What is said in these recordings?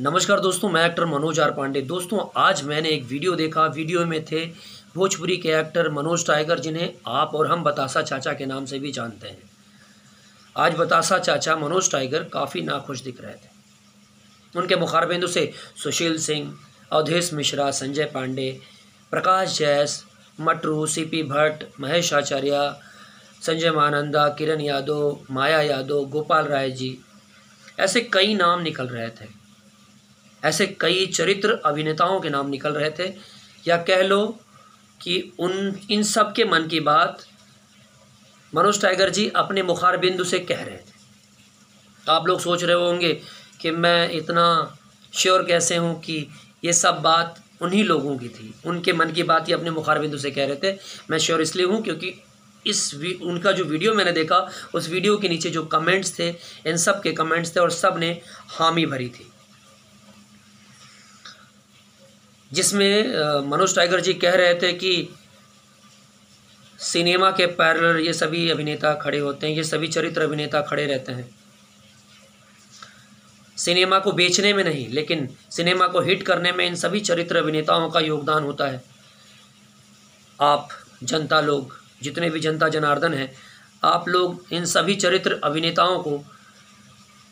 नमस्कार दोस्तों, मैं एक्टर मनोज आर पांडे। दोस्तों, आज मैंने एक वीडियो देखा। वीडियो में थे भोजपुरी के एक्टर मनोज टाइगर, जिन्हें आप और हम बतासा चाचा के नाम से भी जानते हैं। आज बतासा चाचा मनोज टाइगर काफ़ी नाखुश दिख रहे थे। उनके मुखारबिंदु से सुशील सिंह, अवधेश मिश्रा, संजय पांडे, प्रकाश जैस, मटरू, सीपी भट्ट, महेश आचार्य, संजय महानंदा, किरण यादव, माया यादव, गोपाल राय जी, ऐसे कई नाम निकल रहे थे। ऐसे कई चरित्र अभिनेताओं के नाम निकल रहे थे, या कह लो कि इन सब के मन की बात मनोज टाइगर जी अपने मुखारबिंदु से कह रहे थे। आप लोग सोच रहे होंगे कि मैं इतना श्योर कैसे हूँ कि ये सब बात उन्हीं लोगों की थी, उनके मन की बात ही अपने मुखारबिंदु से कह रहे थे। मैं श्योर इसलिए हूँ क्योंकि उनका जो वीडियो मैंने देखा, उस वीडियो के नीचे जो कमेंट्स थे, इन सब के कमेंट्स थे और सब ने हामी भरी थी, जिसमें मनोज टाइगर जी कह रहे थे कि सिनेमा के पैरेलल ये सभी अभिनेता खड़े होते हैं, ये सभी चरित्र अभिनेता खड़े रहते हैं। सिनेमा को बेचने में नहीं, लेकिन सिनेमा को हिट करने में इन सभी चरित्र अभिनेताओं का योगदान होता है। आप जनता लोग, जितने भी जनता जनार्दन हैं, आप लोग इन सभी चरित्र अभिनेताओं को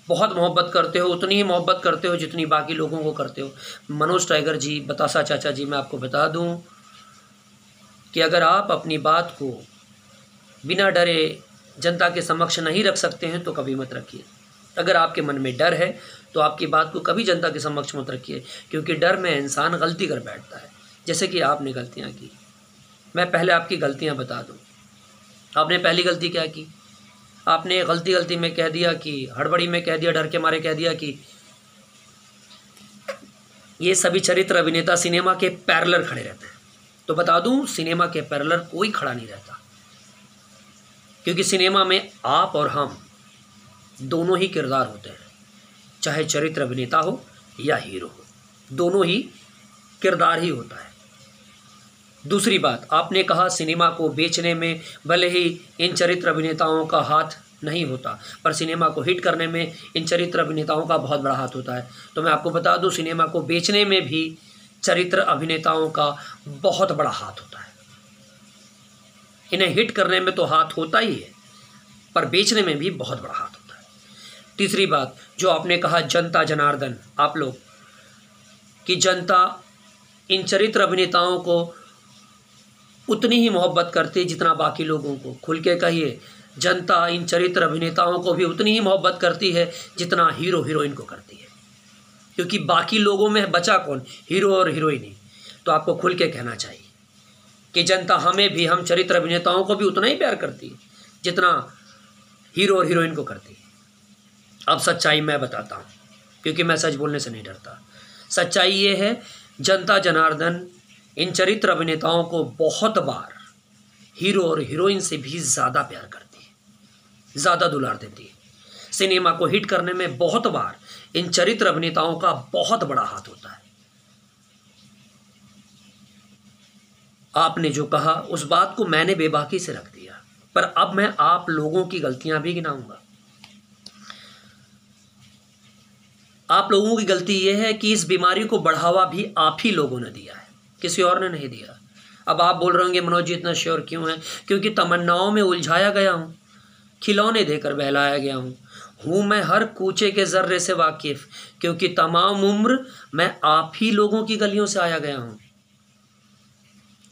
बहुत मोहब्बत करते हो, उतनी ही मोहब्बत करते हो जितनी बाकी लोगों को करते हो। मनोज टाइगर जी, बतासा चाचा जी, मैं आपको बता दूं कि अगर आप अपनी बात को बिना डरे जनता के समक्ष नहीं रख सकते हैं तो कभी मत रखिए। अगर आपके मन में डर है तो आपकी बात को कभी जनता के समक्ष मत रखिए, क्योंकि डर में इंसान गलती कर बैठता है, जैसे कि आपने गलतियाँ की। मैं पहले आपकी गलतियाँ बता दूँ। आपने पहली गलती क्या की? आपने गलती में कह दिया कि, हड़बड़ी में कह दिया, डर के मारे कह दिया कि ये सभी चरित्र अभिनेता सिनेमा के पैरेलल खड़े रहते हैं। तो बता दूं, सिनेमा के पैरेलल कोई खड़ा नहीं रहता, क्योंकि सिनेमा में आप और हम दोनों ही किरदार होते हैं, चाहे चरित्र अभिनेता हो या हीरो हो, दोनों ही किरदार ही होता है। दूसरी बात, आपने कहा सिनेमा को बेचने में भले ही इन चरित्र अभिनेताओं का हाथ नहीं होता, पर सिनेमा को हिट करने में इन चरित्र अभिनेताओं का बहुत बड़ा हाथ होता है। तो मैं आपको बता दूं, सिनेमा को बेचने में भी चरित्र अभिनेताओं का बहुत बड़ा हाथ होता है। इन्हें हिट करने में तो हाथ होता ही है, पर बेचने में भी बहुत बड़ा हाथ होता है। तीसरी बात, जो आपने कहा जनता जनार्दन, आप लोग कि जनता इन चरित्र अभिनेताओं को उतनी ही मोहब्बत करती है जितना बाकी लोगों को। खुल के कहिए, जनता इन चरित्र अभिनेताओं को भी उतनी ही मोहब्बत करती है जितना हीरो हीरोइन को करती है, क्योंकि बाकी लोगों में बचा कौन? हीरो और हीरोइन ही। तो आपको खुल के कहना चाहिए कि जनता हमें भी, हम चरित्र अभिनेताओं को भी उतना ही प्यार करती है जितना हीरो और हीरोइन को करती है। अब सच्चाई मैं बताता हूँ, क्योंकि मैं सच बोलने से नहीं डरता। सच्चाई ये है, जनता जनार्दन इन चरित्र अभिनेताओं को बहुत बार हीरो और हीरोइन से भी ज़्यादा प्यार करती है, ज़्यादा दुलार देती है। सिनेमा को हिट करने में बहुत बार इन चरित्र अभिनेताओं का बहुत बड़ा हाथ होता है। आपने जो कहा उस बात को मैंने बेबाकी से रख दिया, पर अब मैं आप लोगों की गलतियां भी गिनाऊंगा। आप लोगों की गलती यह है कि इस बीमारी को बढ़ावा भी आप ही लोगों ने दिया है, किसी और ने नहीं दिया। अब आप बोल रहे होंगे मनोज जी इतना श्योर क्यों है? क्योंकि तमन्नाओं में उलझाया गया हूँ, खिलौने देकर बहलाया गया हूँ मैं हर कूचे के जर्रे से वाकिफ, क्योंकि तमाम उम्र मैं आप ही लोगों की गलियों से आया गया हूँ।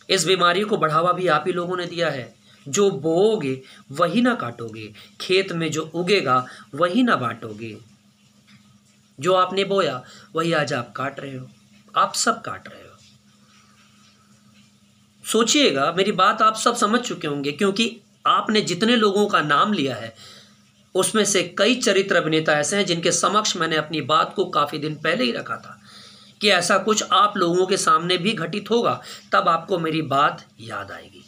इस बीमारी को बढ़ावा भी आप ही लोगों ने दिया है। जो बोओगे वही ना काटोगे, खेत में जो उगेगा वही ना बांटोगे। जो आपने बोया वही आज आप काट रहे हो, आप सब काट रहे हो। सोचिएगा, मेरी बात आप सब समझ चुके होंगे, क्योंकि आपने जितने लोगों का नाम लिया है उसमें से कई चरित्र अभिनेता ऐसे हैं जिनके समक्ष मैंने अपनी बात को काफ़ी दिन पहले ही रखा था कि ऐसा कुछ आप लोगों के सामने भी घटित होगा, तब आपको मेरी बात याद आएगी।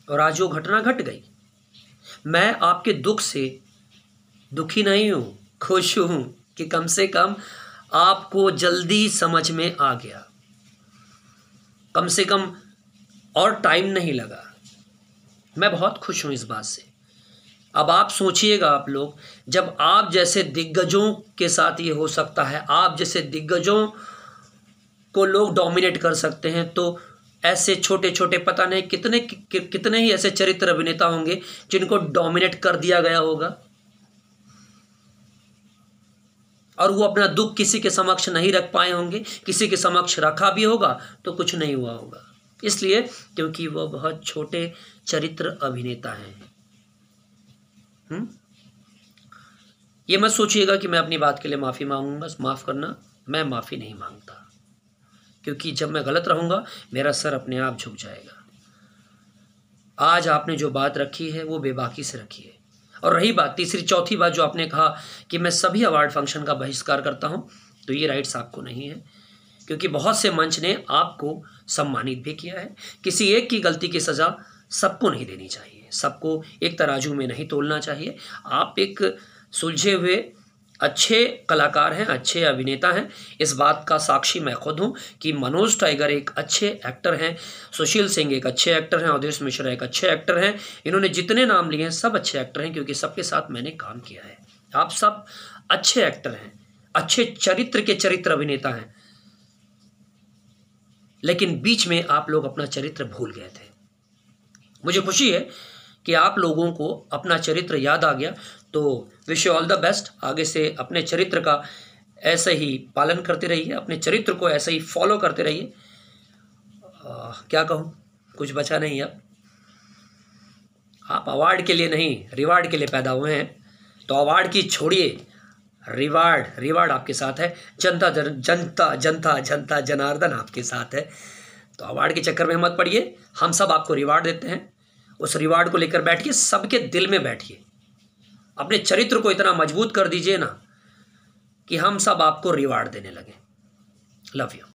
और आज वो घटना घट गई। मैं आपके दुख से दुखी नहीं हूँ, खुश हूँ कि कम से कम आपको जल्दी समझ में आ गया, कम से कम और टाइम नहीं लगा। मैं बहुत खुश हूँ इस बात से अब आप सोचिएगा, आप लोग, जब आप जैसे दिग्गजों के साथ ये हो सकता है, आप जैसे दिग्गजों को लोग डोमिनेट कर सकते हैं, तो ऐसे छोटे छोटे पता नहीं कितने ही ऐसे चरित्र अभिनेता होंगे जिनको डोमिनेट कर दिया गया होगा, और वो अपना दुख किसी के समक्ष नहीं रख पाए होंगे, किसी के समक्ष रखा भी होगा तो कुछ नहीं हुआ होगा, इसलिए क्योंकि वो बहुत छोटे चरित्र अभिनेता हैं। ये मत सोचिएगा कि मैं अपनी बात के लिए माफ़ी मांगूंगा, माफ़ करना, मैं माफ़ी नहीं मांगता, क्योंकि जब मैं गलत रहूंगा मेरा सर अपने आप झुक जाएगा। आज आपने जो बात रखी है वो बेबाकी से रखी है। और रही बात तीसरी चौथी बात जो आपने कहा कि मैं सभी अवार्ड फंक्शन का बहिष्कार करता हूं, तो ये राइट्स आपको नहीं है, क्योंकि बहुत से मंच ने आपको सम्मानित भी किया है। किसी एक की गलती की सज़ा सबको नहीं देनी चाहिए, सबको एक तराजू में नहीं तोलना चाहिए। आप एक सुलझे हुए अच्छे कलाकार हैं, अच्छे अभिनेता हैं। इस बात का साक्षी मैं खुद हूं कि मनोज टाइगर एक अच्छे एक्टर हैं, सुशील सिंह एक अच्छे एक्टर हैं, अवधेश मिश्रा एक अच्छे एक्टर हैं। इन्होंने जितने नाम लिए हैं सब अच्छे एक्टर हैं, क्योंकि सबके साथ मैंने काम किया है। आप सब अच्छे एक्टर हैं, अच्छे चरित्र के चरित्र अभिनेता हैं, लेकिन बीच में आप लोग अपना चरित्र भूल गए थे। मुझे खुशी है कि आप लोगों को अपना चरित्र याद आ गया, तो wish you all the best. आगे से अपने चरित्र का ऐसे ही पालन करते रहिए, अपने चरित्र को ऐसे ही फॉलो करते रहिए। क्या कहूँ, कुछ बचा नहीं। अब आप अवार्ड के लिए नहीं, रिवार्ड के लिए पैदा हुए हैं, तो अवार्ड की छोड़िए, रिवार्ड आपके साथ है। जनता जनता जनता जनता जनार्दन आपके साथ है, तो अवार्ड के चक्कर में मत पड़िए। हम सब आपको रिवार्ड देते हैं, उस रिवार्ड को लेकर बैठिए, सबके दिल में बैठिए, अपने चरित्र को इतना मजबूत कर दीजिए ना कि हम सब आपको रिवार्ड देने लगे। Love you.